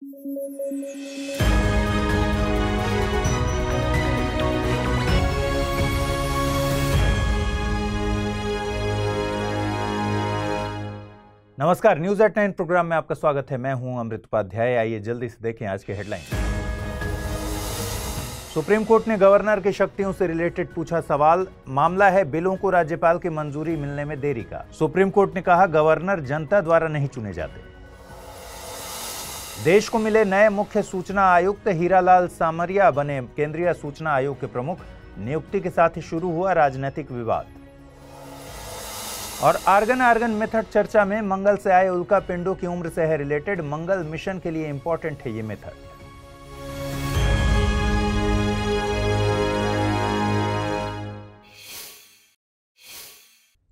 नमस्कार, news at 9 programme में आपका स्वागत है। मैं हूं अमृत उपाध्याय। आइए जल्दी से देखें आज के हेडलाइन। सुप्रीम कोर्ट ने गवर्नर की शक्तियों से रिलेटेड पूछा सवाल। मामला है बिलों को राज्यपाल की मंजूरी मिलने में देरी का। सुप्रीम कोर्ट ने कहा गवर्नर जनता द्वारा नहीं चुने जाते। देश को मिले नए मुख्य सूचना आयुक्त, हीरालाल सामरिया बने केंद्रीय सूचना आयोग के प्रमुख। नियुक्ति के साथ ही शुरू हुआ राजनीतिक विवाद। और आर्गन मेथड चर्चा में, मंगल से आए उल्का पिंडों की उम्र से है रिलेटेड। मंगल मिशन के लिए इंपॉर्टेंट है ये मेथड।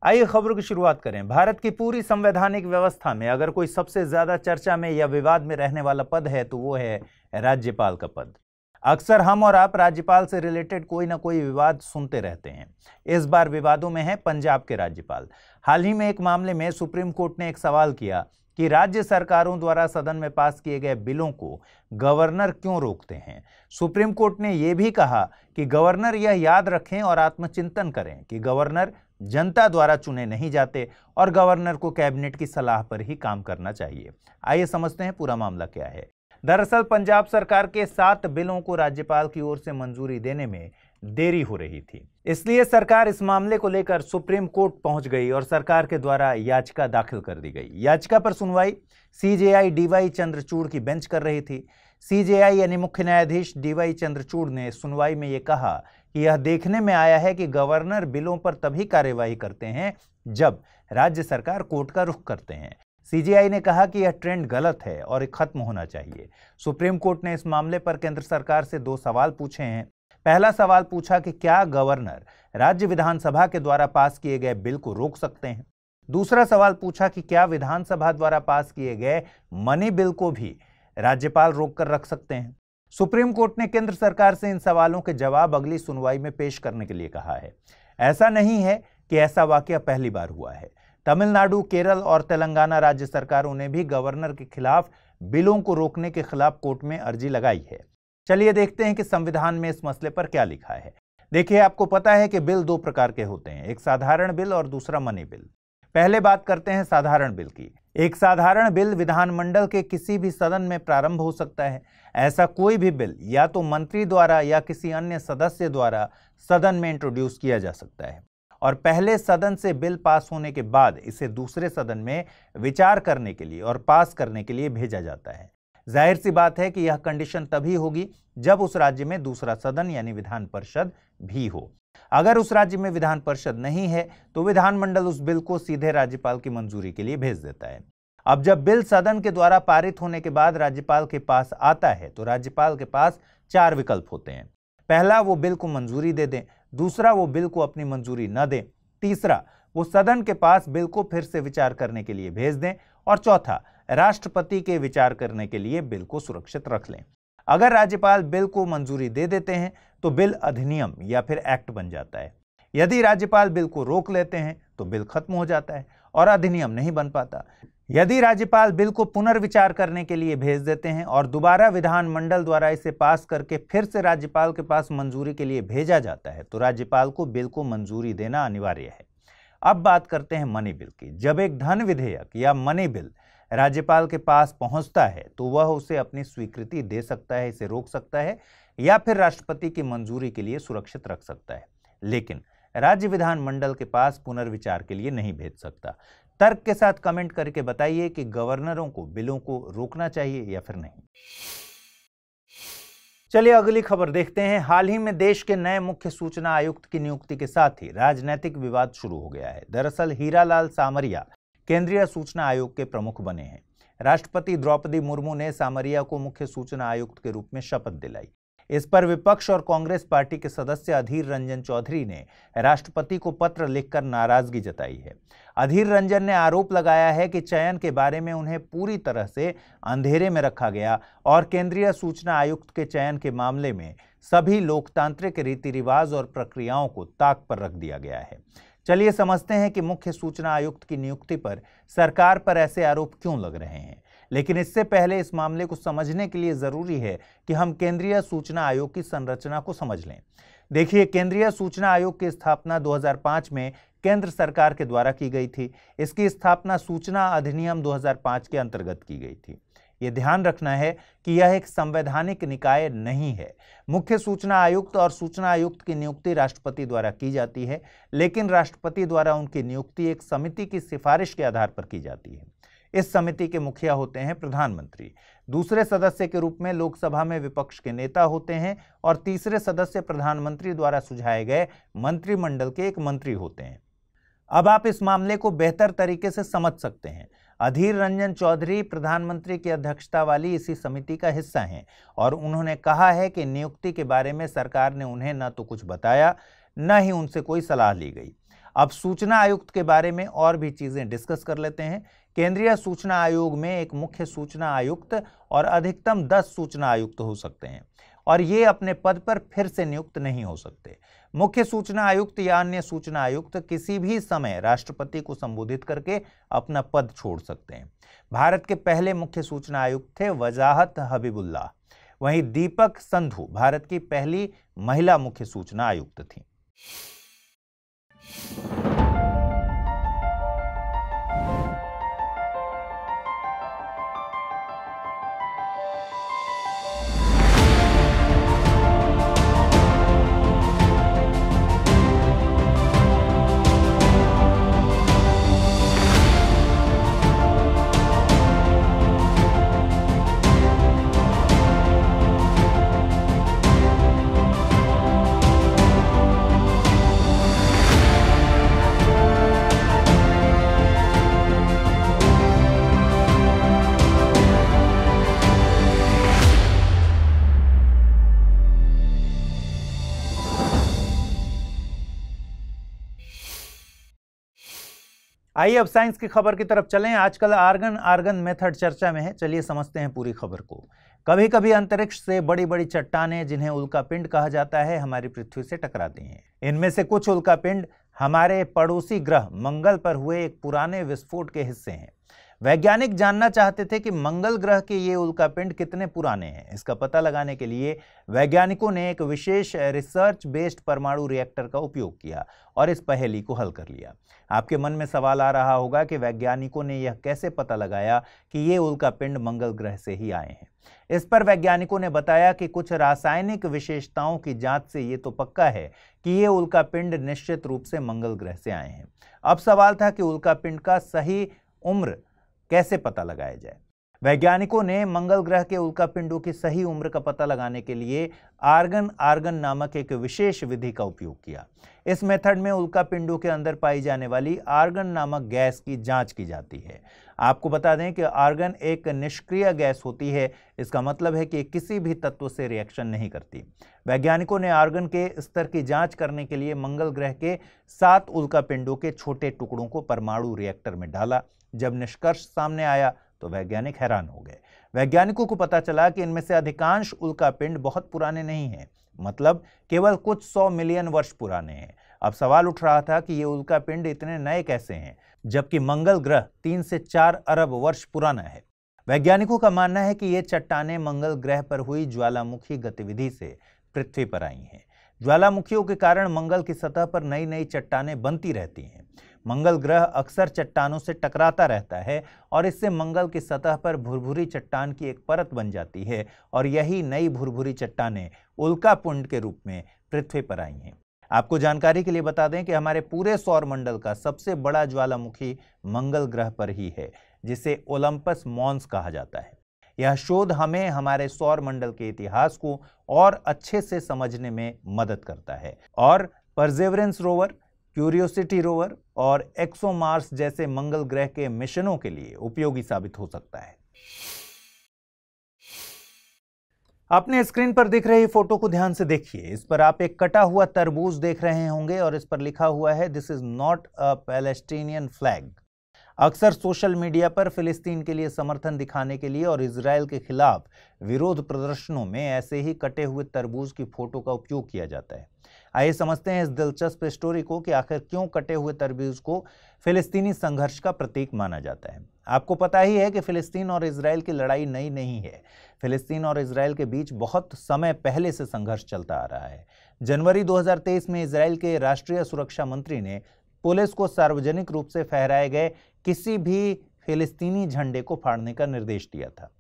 आइए खबरों की शुरुआत करें। भारत की पूरी संवैधानिक व्यवस्था में अगर कोई सबसे ज्यादा चर्चा में या विवाद में रहने वाला पद है तो वो है राज्यपाल का पद। अक्सर हम और आप राज्यपाल से रिलेटेड कोई ना कोई विवाद सुनते रहते हैं। इस बार विवादों में है पंजाब के राज्यपाल। हाल ही में एक मामले में सुप्रीम कोर्ट ने एक सवाल किया कि राज्य सरकारों द्वारा सदन में पास किए गए बिलों को गवर्नर क्यों रोकते हैं। सुप्रीम कोर्ट ने यह भी कहा कि गवर्नर यह याद रखें और आत्मचिंतन करें कि गवर्नर जनता द्वारा चुने नहीं जाते और गवर्नर को कैबिनेट की सलाह पर ही काम करना चाहिए। आइए समझते हैं पूरा मामला क्या है। दरअसल पंजाब सरकार के 7 बिलों को राज्यपाल की ओर से मंजूरी देने में देरी हो रही थी। इसलिए सरकार इस मामले को लेकर सुप्रीम कोर्ट पहुंच गई और सरकार के द्वारा याचिका दाखिल कर दी गई। याचिका पर सुनवाई सीजेआई डीवाई चंद्रचूड़ की बेंच कर रही थी। सीजेआई यानी मुख्य न्यायाधीश डीवाई चंद्रचूड़ ने सुनवाई में यह कहा कि यह देखने में आया है कि गवर्नर बिलों पर तभी कार्यवाही करते हैं जब राज्य सरकार कोर्ट का रुख करते हैं। सीजेआई ने कहा कि यह ट्रेंड गलत है और खत्म होना चाहिए। सुप्रीम कोर्ट ने इस मामले पर केंद्र सरकार से 2 सवाल पूछे हैं। पहला सवाल पूछा कि क्या गवर्नर राज्य विधानसभा के द्वारा पास किए गए बिल को रोक सकते हैं। दूसरा सवाल पूछा कि क्या विधानसभा द्वारा पास किए गए मनी बिल को भी राज्यपाल रोक कर रख सकते हैं। सुप्रीम कोर्ट ने केंद्र सरकार से इन सवालों के जवाब अगली सुनवाई में पेश करने के लिए कहा है। ऐसा नहीं है कि ऐसा वाकया पहली बार हुआ है। तमिलनाडु, केरल और तेलंगाना राज्य सरकारों ने भी गवर्नर के खिलाफ बिलों को रोकने के खिलाफ कोर्ट में अर्जी लगाई है। चलिए देखते हैं कि संविधान में इस मसले पर क्या लिखा है। देखिए, आपको पता है कि बिल 2 प्रकार के होते हैं, एक साधारण बिल और दूसरा मनी बिल। पहले बात करते हैं साधारण बिल की। एक साधारण बिल विधानमंडल के किसी भी सदन में प्रारंभ हो सकता है। ऐसा कोई भी बिल या तो मंत्री द्वारा या किसी अन्य सदस्य द्वारा सदन में इंट्रोड्यूस किया जा सकता है और पहले सदन से बिल पास होने के बाद इसे दूसरे सदन में विचार करने के लिए और पास करने के लिए भेजा जाता है। जाहिर सी बात है कि यह कंडीशन तभी होगी जब उस राज्य में दूसरा सदन यानी विधान परिषद भी हो। अगर उस राज्य में विधान परिषद नहीं है तो विधानमंडल उस बिल को सीधे राज्यपाल की मंजूरी के लिए भेज देता है। अब जब बिल सदन के द्वारा पारित होने के बाद राज्यपाल के पास आता है तो राज्यपाल के पास 4 विकल्प होते हैं। पहला, वो बिल को मंजूरी दे दें। दूसरा, वो बिल को अपनी मंजूरी न दें। तीसरा, वो सदन के पास बिल को फिर से विचार करने के लिए भेज दें। और चौथा, राष्ट्रपति के विचार करने के लिए बिल को सुरक्षित रख लें। अगर राज्यपाल बिल को मंजूरी दे देते हैं तो बिल अधिनियम या फिर एक्ट बन जाता है। यदि राज्यपाल बिल को रोक लेते हैं तो बिल खत्म हो जाता है और अधिनियम नहीं बन पाता। यदि राज्यपाल बिल को पुनर्विचार करने के लिए भेज देते हैं और दोबारा विधानमंडल द्वारा इसे पास करके फिर से राज्यपाल के पास मंजूरी के लिए भेजा जाता है तो राज्यपाल को बिल को मंजूरी देना अनिवार्य है। अब बात करते हैं मनी बिल की। जब एक धन विधेयक या मनी बिल राज्यपाल के पास पहुंचता है तो वह उसे अपनी स्वीकृति दे सकता है, इसे रोक सकता है या फिर राष्ट्रपति की मंजूरी के लिए सुरक्षित रख सकता है, लेकिन राज्य विधानमंडल के पास पुनर्विचार के लिए नहीं भेज सकता। तर्क के साथ कमेंट करके बताइए कि गवर्नरों को बिलों को रोकना चाहिए या फिर नहीं। चलिए अगली खबर देखते हैं। हाल ही में देश के नए मुख्य सूचना आयुक्त की नियुक्ति के साथ ही राजनीतिक विवाद शुरू हो गया है। दरअसल हीरालाल सामरिया केंद्रीय सूचना आयोग के प्रमुख बने हैं। राष्ट्रपति द्रौपदी मुर्मू ने सामरिया को मुख्य सूचना आयुक्त के रूप में शपथ दिलाई। इस पर विपक्ष और कांग्रेस पार्टी के सदस्य अधीर रंजन चौधरी ने राष्ट्रपति को पत्र लिखकर नाराजगी जताई है। अधीर रंजन ने आरोप लगाया है कि चयन के बारे में उन्हें पूरी तरह से अंधेरे में रखा गया और केंद्रीय सूचना आयुक्त के चयन के मामले में सभी लोकतांत्रिक रीति रिवाज और प्रक्रियाओं को ताक पर रख दिया गया है। चलिए समझते हैं कि मुख्य सूचना आयुक्त की नियुक्ति पर सरकार पर ऐसे आरोप क्यों लग रहे हैं। लेकिन इससे पहले इस मामले को समझने के लिए जरूरी है कि हम केंद्रीय सूचना आयोग की संरचना को समझ लें। देखिए, केंद्रीय सूचना आयोग की स्थापना 2005 में केंद्र सरकार के द्वारा की गई थी। इसकी स्थापना सूचना अधिनियम 2005 के अंतर्गत की गई थी। ये ध्यान रखना है कि यह एक संवैधानिक निकाय नहीं है। मुख्य सूचना आयुक्त और सूचना आयुक्त की नियुक्ति राष्ट्रपति द्वारा की जाती है, लेकिन राष्ट्रपति द्वारा उनकी नियुक्ति एक समिति की सिफारिश के आधार पर की जाती है। इस समिति के मुखिया होते हैं प्रधानमंत्री, दूसरे सदस्य के रूप में लोकसभा में विपक्ष के नेता होते हैं और तीसरे सदस्य प्रधानमंत्री द्वारा सुझाए गए मंत्रिमंडल के एक मंत्री होते हैं। अब आप इस मामले को बेहतर तरीके से समझ सकते हैं। अधीर रंजन चौधरी प्रधानमंत्री की अध्यक्षता वाली इसी समिति का हिस्सा हैं और उन्होंने कहा है कि नियुक्ति के बारे में सरकार ने उन्हें न तो कुछ बताया, न ही उनसे कोई सलाह ली गई। अब सूचना आयुक्त के बारे में और भी चीजें डिस्कस कर लेते हैं। केंद्रीय सूचना आयोग में एक मुख्य सूचना आयुक्त और अधिकतम 10 सूचना आयुक्त हो सकते हैं और ये अपने पद पर फिर से नियुक्त नहीं हो सकते। मुख्य सूचना आयुक्त या अन्य सूचना आयुक्त किसी भी समय राष्ट्रपति को संबोधित करके अपना पद छोड़ सकते हैं। भारत के पहले मुख्य सूचना आयुक्त थे वजाहत हबीबुल्लाह। वहीं दीपक संधू भारत की पहली महिला मुख्य सूचना आयुक्त थी। आइए अब साइंस की खबर की तरफ चलें। आजकल आर्गन मेथड चर्चा में है। चलिए समझते हैं पूरी खबर को। कभी कभी अंतरिक्ष से बड़ी बड़ी चट्टानें, जिन्हें उल्कापिंड कहा जाता है, हमारी पृथ्वी से टकराती हैं। इनमें से कुछ उल्कापिंड हमारे पड़ोसी ग्रह मंगल पर हुए एक पुराने विस्फोट के हिस्से हैं। वैज्ञानिक जानना चाहते थे कि मंगल ग्रह के ये उल्कापिंड कितने पुराने हैं। इसका पता लगाने के लिए वैज्ञानिकों ने एक विशेष रिसर्च बेस्ड परमाणु रिएक्टर का उपयोग किया और इस पहेली को हल कर लिया। आपके मन में सवाल आ रहा होगा कि वैज्ञानिकों ने यह कैसे पता लगाया कि ये उल्कापिंड मंगल ग्रह से ही आए हैं। इस पर वैज्ञानिकों ने बताया कि कुछ रासायनिक विशेषताओं की जांच से ये तो पक्का है कि ये उल्कापिंड निश्चित रूप से मंगल ग्रह से आए हैं। अब सवाल था कि उल्कापिंड का सही उम्र कैसे पता लगाया जाए। वैज्ञानिकों ने मंगल ग्रह के उल्कापिंडों की सही उम्र का पता लगाने के लिए आर्गन नामक एक विशेष विधि का उपयोग किया। इस मेथड में उल्कापिंडों के अंदर पाई जाने वाली आर्गन नामक गैस की जांच की जाती है। आपको बता दें कि आर्गन एक निष्क्रिय गैस होती है। इसका मतलब है कि किसी भी तत्व से रिएक्शन नहीं करती। वैज्ञानिकों ने आर्गन के स्तर की जांच करने के लिए मंगल ग्रह के 7 उल्कापिंडों के छोटे टुकड़ों को परमाणु रिएक्टर में डाला। जब निष्कर्ष सामने आया तो वैज्ञानिक हैरान हो गए। वैज्ञानिकों को पता चला कि इनमें से अधिकांश उल्कापिंड बहुत पुराने नहीं हैं, मतलब केवल कुछ 100 मिलियन वर्ष पुराने हैं। अब सवाल उठ रहा था कि ये उल्कापिंड इतने नए कैसे हैं, जबकि मंगल ग्रह 3 से 4 अरब वर्ष पुराना है। वैज्ञानिकों का मानना है कि ये चट्टानें मंगल ग्रह पर हुई ज्वालामुखी गतिविधि से पृथ्वी पर आई हैं। ज्वालामुखियों के कारण मंगल की सतह पर नई नई चट्टानें बनती रहती हैं। मंगल ग्रह अक्सर चट्टानों से टकराता रहता है और इससे मंगल की सतह पर भुरभुरी चट्टान की एक परत बन जाती है और यही नई भुरभुरी चट्टानें उल्कापिंड के रूप में पृथ्वी पर आई हैं। आपको जानकारी के लिए बता दें कि हमारे पूरे सौर मंडल का सबसे बड़ा ज्वालामुखी मंगल ग्रह पर ही है, जिसे ओलंपस मॉन्स कहा जाता है। यह शोध हमें हमारे सौर मंडल के इतिहास को और अच्छे से समझने में मदद करता है और परसेवरेंस रोवर, क्यूरियोसिटी रोवर और एक्सोमार्स जैसे मंगल ग्रह के मिशनों के लिए उपयोगी साबित हो सकता है। अपने स्क्रीन पर दिख रही फोटो को ध्यान से देखिए। इस पर आप एक कटा हुआ तरबूज देख रहे होंगे और इस पर लिखा हुआ है, this is not a Palestinian flag. अक्सर सोशल मीडिया पर फिलिस्तीन के लिए समर्थन दिखाने के लिए और इजराइल के खिलाफ विरोध प्रदर्शनों में ऐसे ही कटे हुए तरबूज की फोटो का उपयोग किया जाता है। आइए समझते हैं इस दिलचस्प स्टोरी को कि आखिर क्यों कटे हुए तरबूज को फिलिस्तीनी संघर्ष का प्रतीक माना जाता है। आपको पता ही है कि फिलिस्तीन और इजराइल की लड़ाई नई नहीं है। फिलिस्तीन और इजराइल के बीच बहुत समय पहले से संघर्ष चलता आ रहा है। जनवरी 2023 में इजराइल के राष्ट्रीय सुरक्षा मंत्री ने पुलिस को सार्वजनिक रूप से फहराए गए किसी भी फिलिस्तीनी झंडे को फाड़ने का निर्देश दिया था।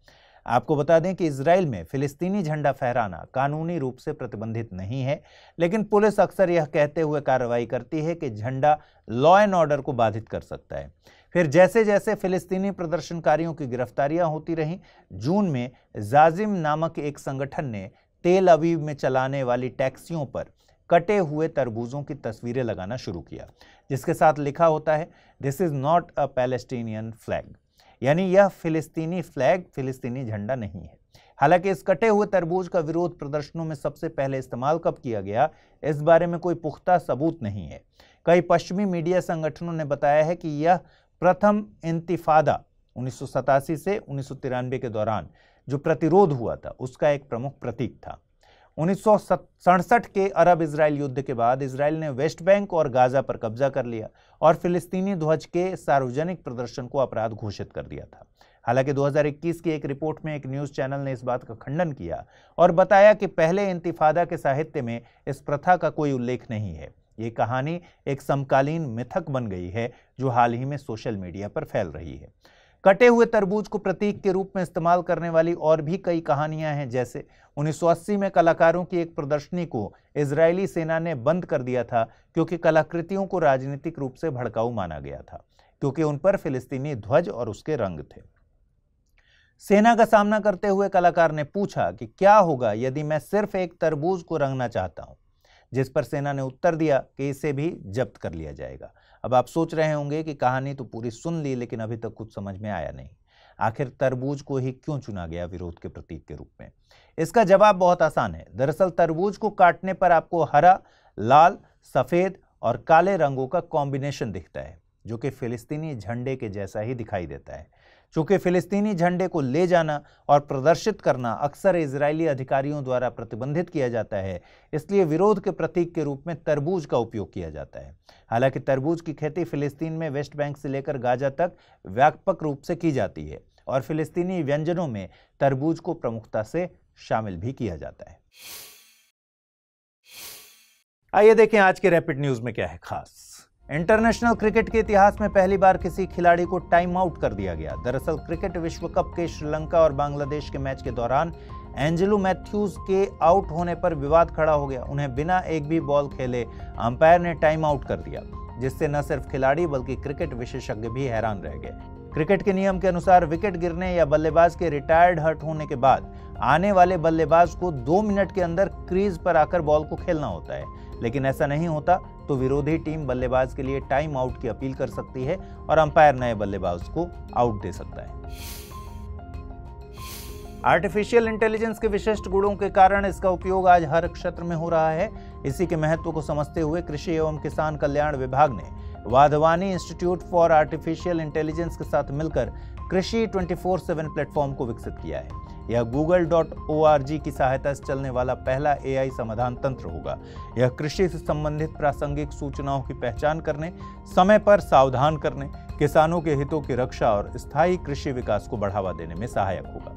आपको बता दें कि इजराइल में फिलिस्तीनी झंडा फहराना कानूनी रूप से प्रतिबंधित नहीं है, लेकिन पुलिस अक्सर यह कहते हुए कार्रवाई करती है कि झंडा लॉ एंड ऑर्डर को बाधित कर सकता है। फिर जैसे जैसे फिलिस्तीनी प्रदर्शनकारियों की गिरफ्तारियां होती रहीं, जून में जाजिम नामक एक संगठन ने तेल अवीव में चलाने वाली टैक्सियों पर कटे हुए तरबूजों की तस्वीरें लगाना शुरू किया, जिसके साथ लिखा होता है this is not a Palestinian flag, यानी यह फिलिस्तीनी फ्लैग, फिलिस्तीनी झंडा नहीं है। हालांकि इस कटे हुए तरबूज का विरोध प्रदर्शनों में सबसे पहले इस्तेमाल कब किया गया, इस बारे में कोई पुख्ता सबूत नहीं है। कई पश्चिमी मीडिया संगठनों ने बताया है कि यह प्रथम इंतिफादा 1987 से 1993 के दौरान जो प्रतिरोध हुआ था उसका एक प्रमुख प्रतीक था। 1967 के अरब इजराइल युद्ध के बाद इजराइल ने वेस्ट बैंक और गाजा पर कब्जा कर लिया और फिलिस्तीनी ध्वज के सार्वजनिक प्रदर्शन को अपराध घोषित कर दिया था। हालांकि 2021 की एक रिपोर्ट में एक न्यूज चैनल ने इस बात का खंडन किया और बताया कि पहले इंतिफादा के साहित्य में इस प्रथा का कोई उल्लेख नहीं है। ये कहानी एक समकालीन मिथक बन गई है जो हाल ही में सोशल मीडिया पर फैल रही है। कटे हुए तरबूज को प्रतीक के रूप में इस्तेमाल करने वाली और भी कई कहानियां हैं, जैसे 1980 में कलाकारों की एक प्रदर्शनी को इजरायली सेना ने बंद कर दिया था क्योंकि कलाकृतियों को राजनीतिक रूप से भड़काऊ माना गया था, क्योंकि उन पर फिलिस्तीनी ध्वज और उसके रंग थे। सेना का सामना करते हुए कलाकार ने पूछा कि क्या होगा यदि मैं सिर्फ एक तरबूज को रंगना चाहता हूं, जिस पर सेना ने उत्तर दिया कि इसे भी जब्त कर लिया जाएगा। अब आप सोच रहे होंगे कि कहानी तो पूरी सुन ली, लेकिन अभी तक कुछ समझ में आया नहीं। आखिर तरबूज को ही क्यों चुना गया विरोध के प्रतीक के रूप में? इसका जवाब बहुत आसान है। दरअसल तरबूज को काटने पर आपको हरा, लाल, सफेद और काले रंगों का कॉम्बिनेशन दिखता है, जो कि फिलिस्तीनी झंडे के जैसा ही दिखाई देता है। चूंकि फिलिस्तीनी झंडे को ले जाना और प्रदर्शित करना अक्सर इजरायली अधिकारियों द्वारा प्रतिबंधित किया जाता है, इसलिए विरोध के प्रतीक के रूप में तरबूज का उपयोग किया जाता है। हालांकि तरबूज की खेती फिलिस्तीन में वेस्ट बैंक से लेकर गाजा तक व्यापक रूप से की जाती है और फिलिस्तीनी व्यंजनों में तरबूज को प्रमुखता से शामिल भी किया जाता है। आइए देखें आज के रैपिड न्यूज में क्या है खास। इंटरनेशनल क्रिकेट के इतिहास में पहली बार किसी खिलाड़ी को टाइम आउट कर दिया गया। दरअसल क्रिकेट विश्व कप के श्रीलंका और बांग्लादेश के मैच के दौरान एंजेलो मैथ्यूज के आउट होने पर विवाद खड़ा हो गया। उन्हें बिना एक भी बॉल खेले अंपायर ने टाइम आउट कर दिया, जिससे न सिर्फ खिलाड़ी बल्कि क्रिकेट विशेषज्ञ भी हैरान रह गए। क्रिकेट के नियम के अनुसार विकेट गिरने या बल्लेबाज के रिटायर्ड हर्ट होने के बाद आने वाले बल्लेबाज को 2 मिनट के अंदर क्रीज पर आकर बॉल को खेलना होता है, लेकिन ऐसा नहीं होता तो विरोधी टीम बल्लेबाज के लिए टाइम आउट की अपील कर सकती है और अंपायर नए बल्लेबाज को आउट दे सकता है। आर्टिफिशियल इंटेलिजेंस के विशिष्ट गुणों के कारण इसका उपयोग आज हर क्षेत्र में हो रहा है। इसी के महत्व को समझते हुए कृषि एवं किसान कल्याण विभाग ने Wadhwani institute for artificial intelligence के साथ मिलकर कृषि 24/7 प्लेटफॉर्म को विकसित किया है। यह google.org की सहायता से चलने वाला पहला AI समाधान तंत्र होगा। यह कृषि से संबंधित प्रासंगिक सूचनाओं की पहचान करने, समय पर सावधान करने, किसानों के हितों की रक्षा और स्थायी कृषि विकास को बढ़ावा देने में सहायक होगा।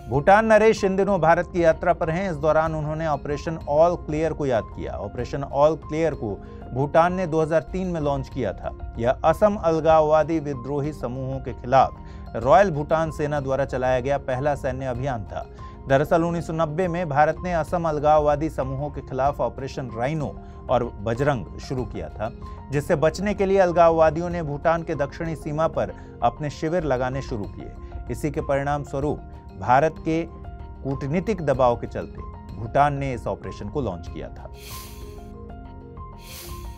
भूटान नरेश इन दिनों भारत की यात्रा पर हैं। इस दौरान उन्होंने ऑपरेशन ऑल क्लियर को याद किया। ऑपरेशन ऑल क्लियर को भूटान ने 2003 में लॉन्च किया था। यह असम अलगाववादी विद्रोही समूहों के खिलाफ रॉयल भूटान सेना द्वारा चलाया गया पहला सैन्य अभियान था। दरअसल 1990 में भारत ने असम अलगाववादी समूहों के खिलाफ ऑपरेशन राइनो और बजरंग शुरू किया था, जिससे बचने के लिए अलगाववादियों ने भूटान के दक्षिणी सीमा पर अपने शिविर लगाने शुरू किए। इसी के परिणाम स्वरूप भारत के कूटनीतिक दबाव के चलते भूटान ने इस ऑपरेशन को लॉन्च किया था।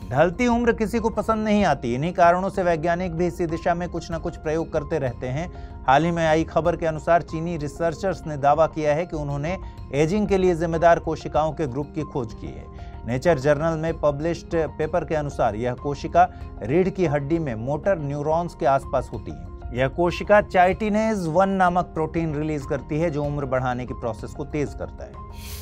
ढलती उम्र किसी को पसंद नहीं आती। इन्हीं कारणों से वैज्ञानिक भी इसी दिशा में कुछ न कुछ प्रयोग करते रहते हैं। हाल ही में आई खबर के अनुसार चीनी रिसर्चर्स ने दावा किया है कि उन्होंने एजिंग के लिए जिम्मेदार कोशिकाओं के ग्रुप की खोज की है। नेचर जर्नल में पब्लिश्ड पेपर के अनुसार यह कोशिका रीढ़ की हड्डी में मोटर न्यूरॉन्स के आसपास होती है। यह कोशिका चाइटिनेज 1 नामक प्रोटीन रिलीज करती है जो उम्र बढ़ाने की प्रोसेस को तेज करता है।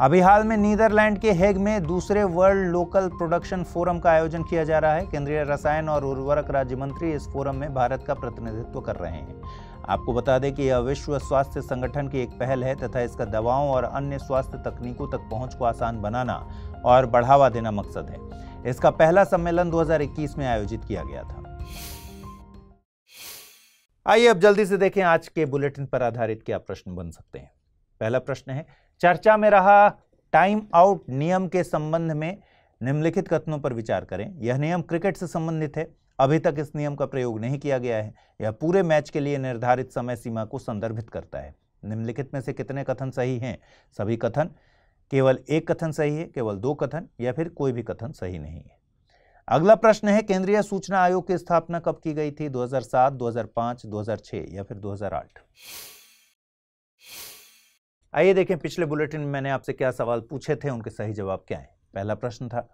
अभी हाल में नीदरलैंड के हेग में दूसरे वर्ल्ड लोकल प्रोडक्शन फोरम का आयोजन किया जा रहा है। केंद्रीय रसायन और उर्वरक राज्य मंत्री इस फोरम में भारत का प्रतिनिधित्व कर रहे हैं। आपको बता दें कि यह विश्व स्वास्थ्य संगठन की एक पहल है तथा इसका दवाओं और अन्य स्वास्थ्य तकनीकों तक पहुंच को आसान बनाना और बढ़ावा देना मकसद है। इसका पहला सम्मेलन 2021 में आयोजित किया गया था। आइए अब जल्दी से देखें आज के बुलेटिन पर आधारित क्या प्रश्न बन सकते हैं। पहला प्रश्न है, चर्चा में रहा टाइम आउट नियम के संबंध में निम्नलिखित कथनों पर विचार करें। यह नियम क्रिकेट से संबंधित है। अभी तक इस नियम का प्रयोग नहीं किया गया है। यह पूरे मैच के लिए निर्धारित समय सीमा को संदर्भित करता है। निम्नलिखित में से कितने कथन सही हैं? सभी कथन, केवल एक कथन सही है, केवल 2 कथन, या फिर कोई भी कथन सही नहीं है। अगला प्रश्न है, केंद्रीय सूचना आयोग की स्थापना कब की गई थी? 2007, 2005, 2006 या फिर 2008? आइए देखें पिछले बुलेटिन में मैंने आपसे क्या सवाल पूछे थे, उनके सही जवाब क्या हैं। पहला प्रश्न था,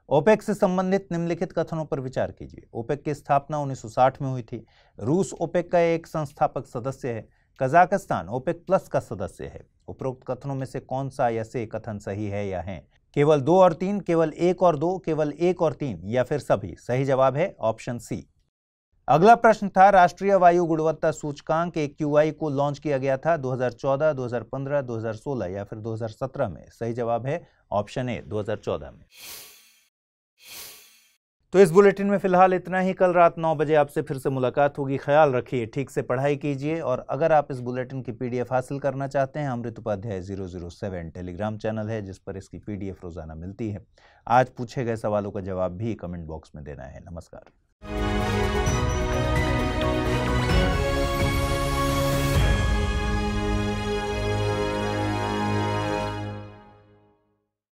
ओपेक से संबंधित निम्नलिखित कथनों पर विचार कीजिए। ओपेक की स्थापना 1960 में हुई थी। रूस ओपेक का एक संस्थापक सदस्य है। कजाकिस्तान ओपेक प्लस का सदस्य है। उपरोक्त कथनों में से कौन सा या से कथन सही है या है? केवल 2 और 3, केवल 1 और 2, केवल 1 और 3 या फिर सभी? सही जवाब है ऑप्शन सी। अगला प्रश्न था, राष्ट्रीय वायु गुणवत्ता सूचकांक AQI को लॉन्च किया गया था 2014, 2015, 2016 या फिर 2017 में? सही जवाब है ऑप्शन ए 2014 में। तो इस बुलेटिन में फिलहाल इतना ही। कल रात 9 बजे आपसे फिर से मुलाकात होगी। ख्याल रखिए, ठीक से पढ़ाई कीजिए, और अगर आप इस बुलेटिन की PDF हासिल करना चाहते हैं, अमृत उपाध्याय 007 टेलीग्राम चैनल है जिस पर इसकी PDF रोजाना मिलती है। आज पूछे गए सवालों का जवाब भी कमेंट बॉक्स में देना है। नमस्कार।